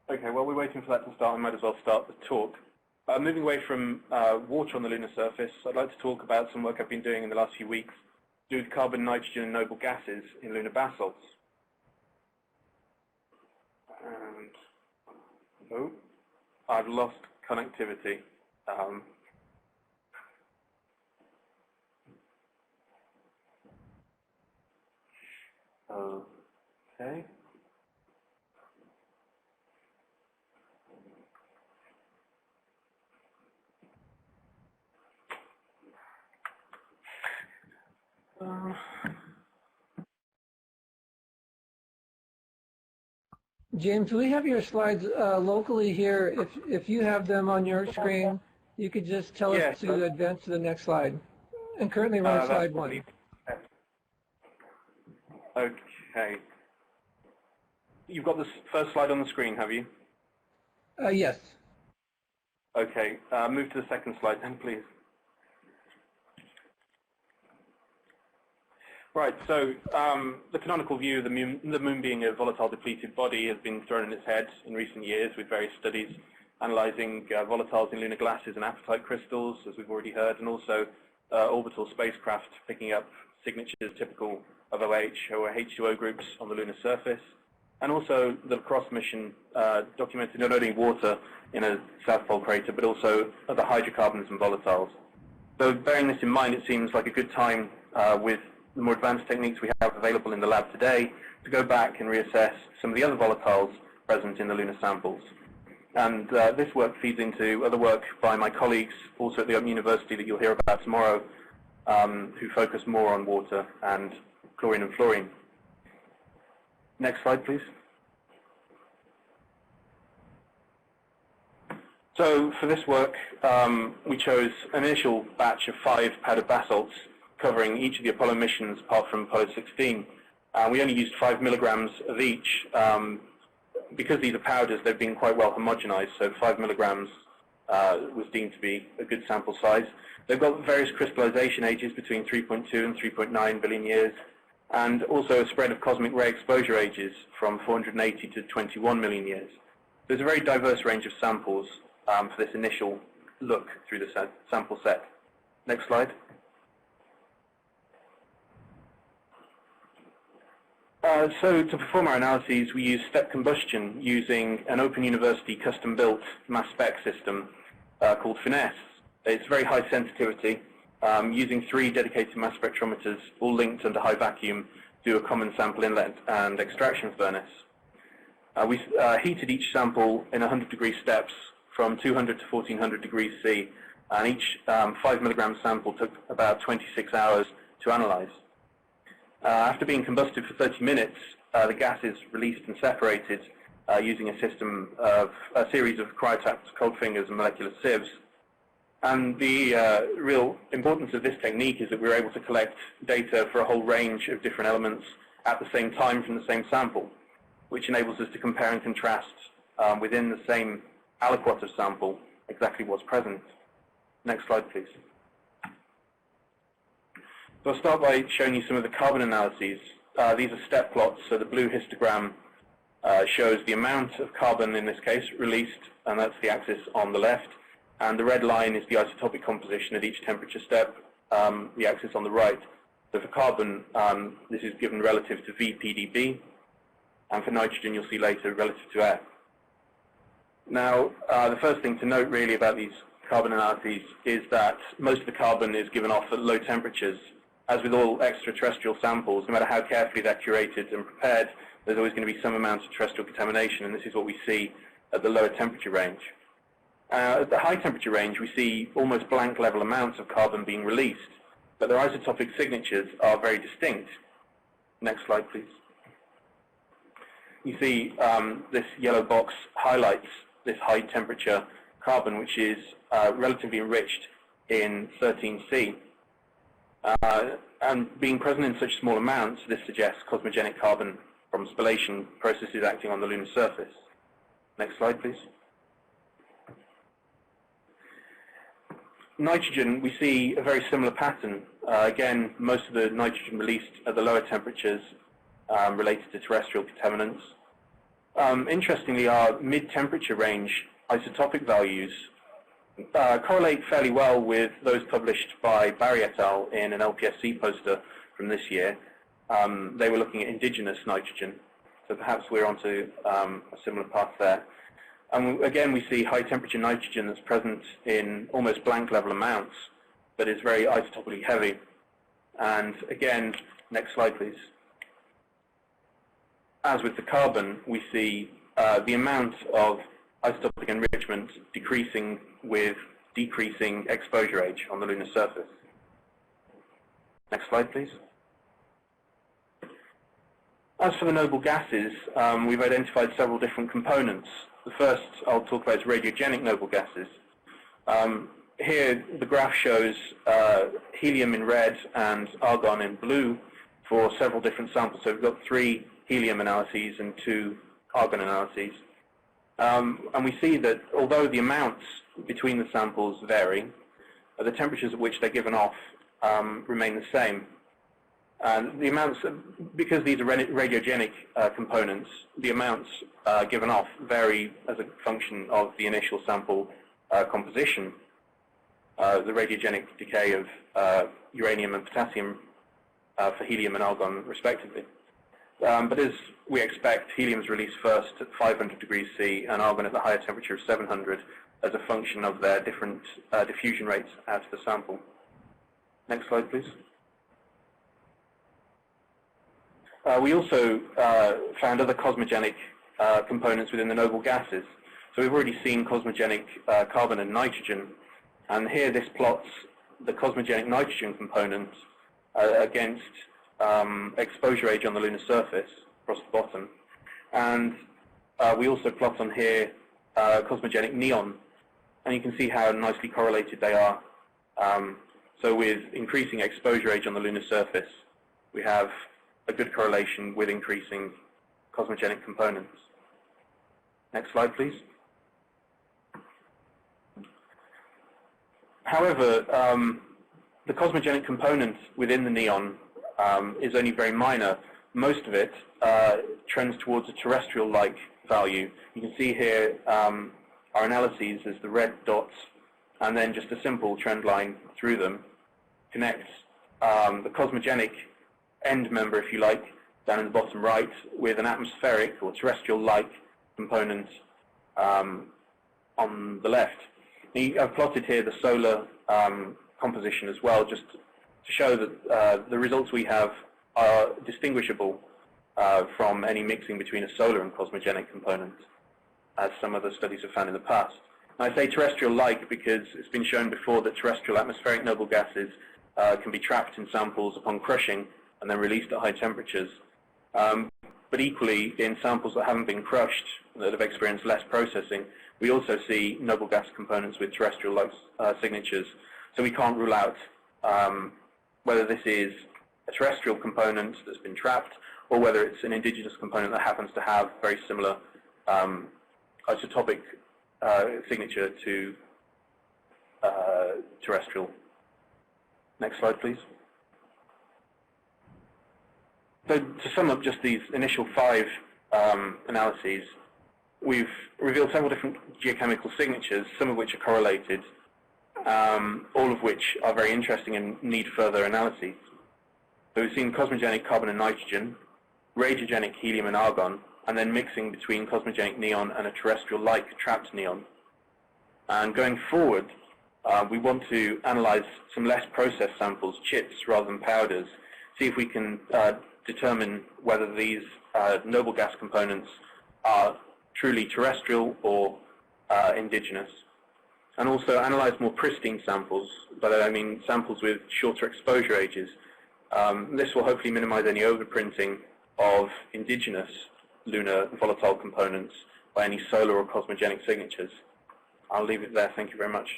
Okay, while we're waiting for that to start, I might as well start the talk. Moving away from water on the lunar surface, I'd like to talk about some work I've been doing in the last few weeks to do with carbon, nitrogen, and noble gases in lunar basalts. And, oh, I've lost connectivity. Okay. James, we have your slides locally here. If you have them on your screen, you could just tell us to advance to the next slide. And currently we're on slide 1. Okay. You've got the first slide on the screen, have you? Yes. Okay. Move to the second slide then, please. Right, so the canonical view of the moon being a volatile depleted body has been thrown in its head in recent years with various studies analyzing volatiles in lunar glasses and apatite crystals, as we've already heard, and also orbital spacecraft picking up signatures typical of OH or H2O groups on the lunar surface. And also the lacrosse mission documented not only water in a South Pole crater, but also other hydrocarbons and volatiles. So bearing this in mind, it seems like a good time with the more advanced techniques we have available in the lab today to go back and reassess some of the other volatiles present in the lunar samples. And this work feeds into other work by my colleagues also at the Open University that you'll hear about tomorrow, who focus more on water and chlorine and fluorine. Next slide, please. So for this work, we chose an initial batch of 5 powdered basalts covering each of the Apollo missions apart from Apollo 16. We only used 5 milligrams of each. Because these are powders, they've been quite well homogenized, so 5 milligrams was deemed to be a good sample size. They've got various crystallization ages between 3.2 and 3.9 billion years, and also a spread of cosmic ray exposure ages from 480 to 21 million years. There's a very diverse range of samples for this initial look through the sample set. Next slide. So to perform our analyses, we use step combustion using an Open University custom-built mass spec system called Finesse. It's very high sensitivity, using 3 dedicated mass spectrometers, all linked under high vacuum, to a common sample inlet and extraction furnace. We heated each sample in 100-degree steps from 200 to 1400 degrees C, and each 5 milligram sample took about 26 hours to analyze. After being combusted for 30 minutes, the gas is released and separated using a system of a series of cryotapped cold fingers and molecular sieves. And the real importance of this technique is that we're able to collect data for a whole range of different elements at the same time from the same sample, which enables us to compare and contrast within the same aliquot of sample exactly what's present. Next slide, please. So I'll start by showing you some of the carbon analyses. These are step plots, so the blue histogram shows the amount of carbon, in this case, released, and that's the axis on the left. And the red line is the isotopic composition at each temperature step, the axis on the right. So for carbon, this is given relative to VPDB, and for nitrogen, you'll see later, relative to air. Now, the first thing to note really about these carbon analyses is that most of the carbon is given off at low temperatures. As with all extraterrestrial samples, no matter how carefully they're curated and prepared, there's always going to be some amount of terrestrial contamination, and this is what we see at the lower temperature range. At the high temperature range, we see almost blank level amounts of carbon being released, but their isotopic signatures are very distinct. Next slide, please. You see this yellow box highlights this high temperature carbon, which is relatively enriched in 13C. And being present in such small amounts, this suggests cosmogenic carbon from spallation processes acting on the lunar surface. Next slide, please. Nitrogen, we see a very similar pattern. Again, most of the nitrogen released at the lower temperatures related to terrestrial contaminants. Interestingly, our mid-temperature range isotopic values correlate fairly well with those published by Barry et al. In an LPSC poster from this year. They were looking at indigenous nitrogen, so perhaps we're onto a similar path there. And again, we see high-temperature nitrogen that's present in almost blank level amounts, but is very isotopically heavy. And again, next slide, please. As with the carbon, we see the amount of isotopic enrichment decreasing with decreasing exposure age on the lunar surface. Next slide, please. As for the noble gases, we've identified several different components. The first I'll talk about is radiogenic noble gases. Here, the graph shows helium in red and argon in blue for several different samples. So we've got 3 helium analyses and 2 argon analyses. And we see that although the amounts between the samples vary, the temperatures at which they're given off remain the same. And the amounts, because these are radiogenic components, the amounts given off vary as a function of the initial sample composition, the radiogenic decay of uranium and potassium for helium and argon, respectively. But as we expect, helium is released first at 500 degrees C and argon at the higher temperature of 700 as a function of their different diffusion rates out of the sample. Next slide, please. We also found other cosmogenic components within the noble gases. So we've already seen cosmogenic carbon and nitrogen, and here this plots the cosmogenic nitrogen component against exposure age on the lunar surface across the bottom. And we also plot on here cosmogenic neon, and you can see how nicely correlated they are. So with increasing exposure age on the lunar surface, we have a good correlation with increasing cosmogenic components. Next slide, please. However, the cosmogenic component within the neon is only very minor. Most of it trends towards a terrestrial-like value. You can see here our analyses as the red dots, and then just a simple trend line through them connects the cosmogenic end member, if you like, down in the bottom right, with an atmospheric or terrestrial-like component on the left. I've plotted here the solar composition as well, just to show that the results we have are distinguishable from any mixing between a solar and cosmogenic component, as some other studies have found in the past. And I say terrestrial-like because it's been shown before that terrestrial atmospheric noble gases can be trapped in samples upon crushing and then released at high temperatures. But equally, in samples that haven't been crushed, that have experienced less processing, we also see noble gas components with terrestrial-like signatures. So we can't rule out whether this is a terrestrial component that's been trapped or whether it's an indigenous component that happens to have very similar isotopic signature to terrestrial. Next slide, please. So to sum up just these initial 5 analyses, we've revealed several different geochemical signatures, some of which are correlated, all of which are very interesting and need further analyses. So we've seen cosmogenic carbon and nitrogen, radiogenic helium and argon, and then mixing between cosmogenic neon and a terrestrial-like trapped neon. And going forward, we want to analyze some less processed samples, chips rather than powders, see if we can determine whether these noble gas components are truly terrestrial or indigenous. And also analyze more pristine samples, by that I mean samples with shorter exposure ages. This will hopefully minimize any overprinting of indigenous lunar volatile components by any solar or cosmogenic signatures. I'll leave it there. Thank you very much.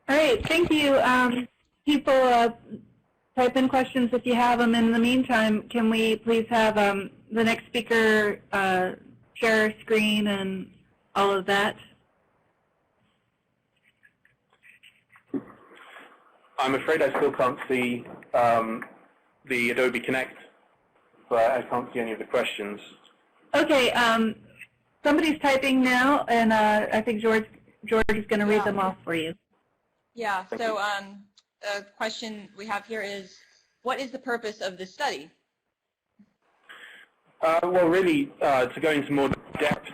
All right, thank you. People type in questions if you have them. In the meantime, can we please have the next speaker share screen and all of that? I'm afraid I still can't see the Adobe Connect, but I can't see any of the questions. Okay, somebody's typing now, and I think George is going to read them off for you. Yeah, so the question we have here is, what is the purpose of this study? Well, really, to go into more depth,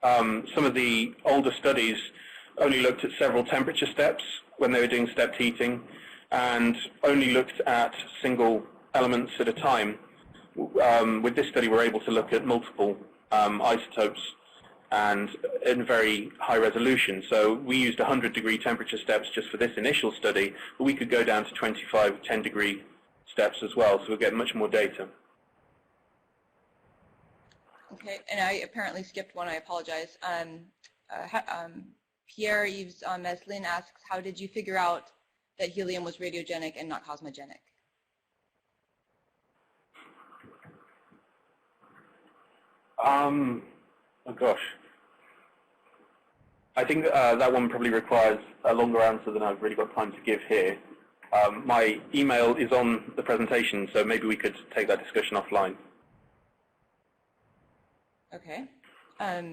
some of the older studies only looked at several temperature steps when they were doing stepped heating, and only looked at single elements at a time. With this study, we're able to look at multiple isotopes and in very high resolution. So we used 100-degree temperature steps just for this initial study, but we could go down to 25, 10-degree steps as well, so we'll get much more data. Okay, and I apparently skipped one. I apologize. Pierre-Yves Meslin asks, how did you figure out that helium was radiogenic and not cosmogenic? Oh gosh. I think that one probably requires a longer answer than I've really got time to give here. My email is on the presentation, so maybe we could take that discussion offline. Okay.